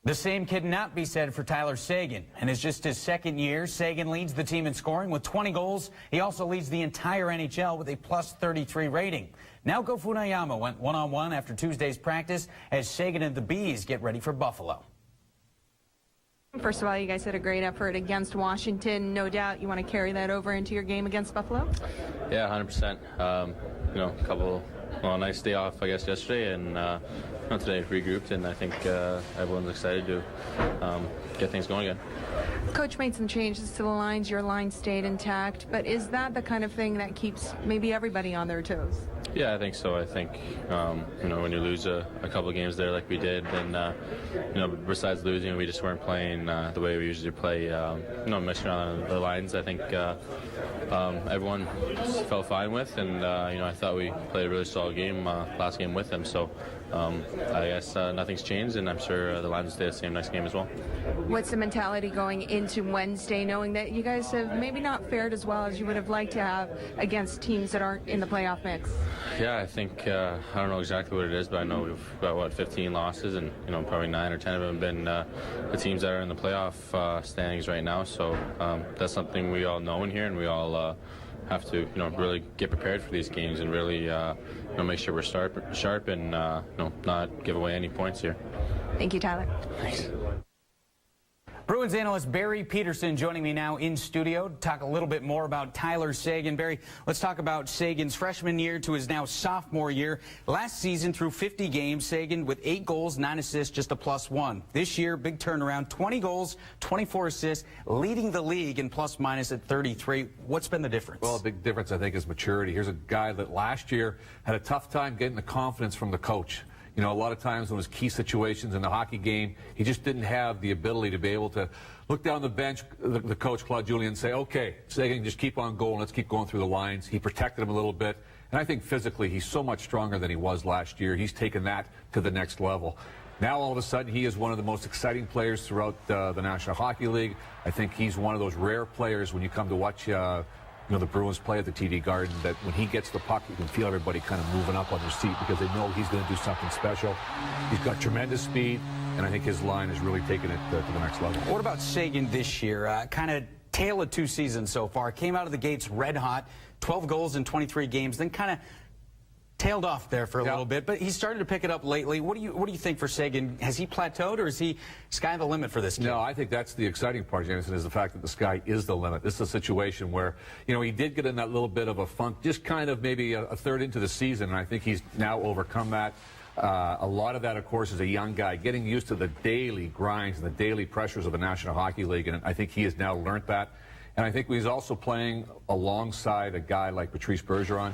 The same cannot be said for Tyler Seguin. And it's just his second year. Seguin leads the team in scoring with 20 goals. He also leads the entire NHL with a +33 rating. Naoko Funayama went one-on-one after Tuesday's practice as Seguin and the Bees get ready for Buffalo. First of all, you guys had a great effort against Washington. No doubt you want to carry that over into your game against Buffalo? Yeah, 100%. A nice day off, I guess, yesterday, and today regrouped, and I think everyone's excited to get things going again. Coach made some changes to the lines. Your line stayed intact, but is that the kind of thing that keeps maybe everybody on their toes? Yeah, I think so. I think, when you lose a couple of games there like we did, then, besides losing, we just weren't playing the way we usually play, mixing around the lines. I think everyone felt fine with, and, I thought we played a really solid game last game with them. So I guess nothing's changed, and I'm sure the lines will stay the same next game as well. What's the mentality going into Wednesday, knowing that you guys have maybe not fared as well as you would have liked to have against teams that aren't in the playoff mix? Yeah, I think, I don't know exactly what it is, but I know we've got, 15 losses, and, probably 9 or 10 of them have been the teams that are in the playoff standings right now. So that's something we all know in here, and we all have to, really get prepared for these games and really, make sure we're sharp and, not give away any points here. Thank you, Tyler. Thanks. Bruins analyst Barry Peterson joining me now in studio to talk a little bit more about Tyler Seguin. Barry, let's talk about Seguin's freshman year to his now sophomore year. Last season, through 50 games, Seguin with 8 goals, 9 assists, just a +1. This year, big turnaround, 20 goals, 24 assists, leading the league in plus-minus at 33. What's been the difference? Well, a big difference, I think, is maturity. Here's a guy that last year had a tough time getting the confidence from the coach. A lot of times when it was key situations in the hockey game, he just didn't have the ability to be able to look down the bench, the coach, Claude Julien, and say, okay, Seguin, just keep on going. Let's keep going through the lines. He protected him a little bit. And I think physically he's so much stronger than he was last year. He's taken that to the next level. Now, all of a sudden, he is one of the most exciting players throughout the National Hockey League. I think he's one of those rare players when you come to watch the Bruins play at the TD Garden, that when he gets the puck, you can feel everybody kind of moving up on their seat because they know he's going to do something special. He's got tremendous speed, and I think his line has really taken it to the next level. What about Seguin this year? Kind of tale of 2 seasons so far. Came out of the gates red hot, 12 goals in 23 games, then kind of tailed off there for a little bit, but he started to pick it up lately. What do you think for Seguin? Has he plateaued, or is he sky the limit for this kid? No, I think that's the exciting part, Jameson, is the fact that the sky is the limit. This is a situation where, he did get in that little bit of a funk, just kind of maybe a third into the season, and I think he's now overcome that. A lot of that, of course, is a young guy getting used to the daily grinds and the daily pressures of the National Hockey League, and I think he has now learned that. And I think he's also playing alongside a guy like Patrice Bergeron.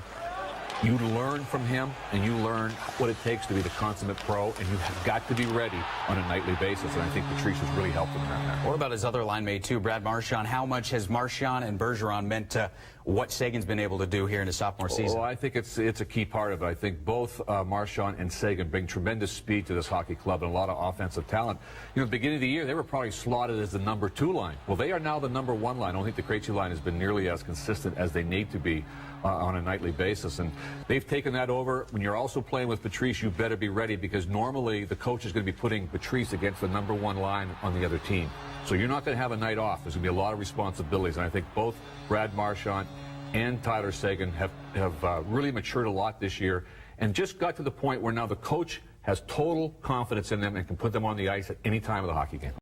You learn from him, and you learn what it takes to be the consummate pro, and you have got to be ready on a nightly basis, and I think Patrice has really helped him in that. What about his other line mate, too, Brad Marchand? How much has Marchand and Bergeron meant to what Seguin's been able to do here in his sophomore season? Well, I think it's a key part of it. I think both Marchand and Seguin bring tremendous speed to this hockey club and a lot of offensive talent. At the beginning of the year, they were probably slotted as the #2 line. Well, they are now the #1 line. I don't think the Krejci line has been nearly as consistent as they need to be on a nightly basis, and they've taken that over. When you're also playing with Patrice, you better be ready, because normally the coach is going to be putting Patrice against the #1 line on the other team. So you're not going to have a night off. There's going to be a lot of responsibilities, and I think both Brad Marchand and Tyler Seguin have really matured a lot this year and just got to the point where now the coach has total confidence in them and can put them on the ice at any time of the hockey game.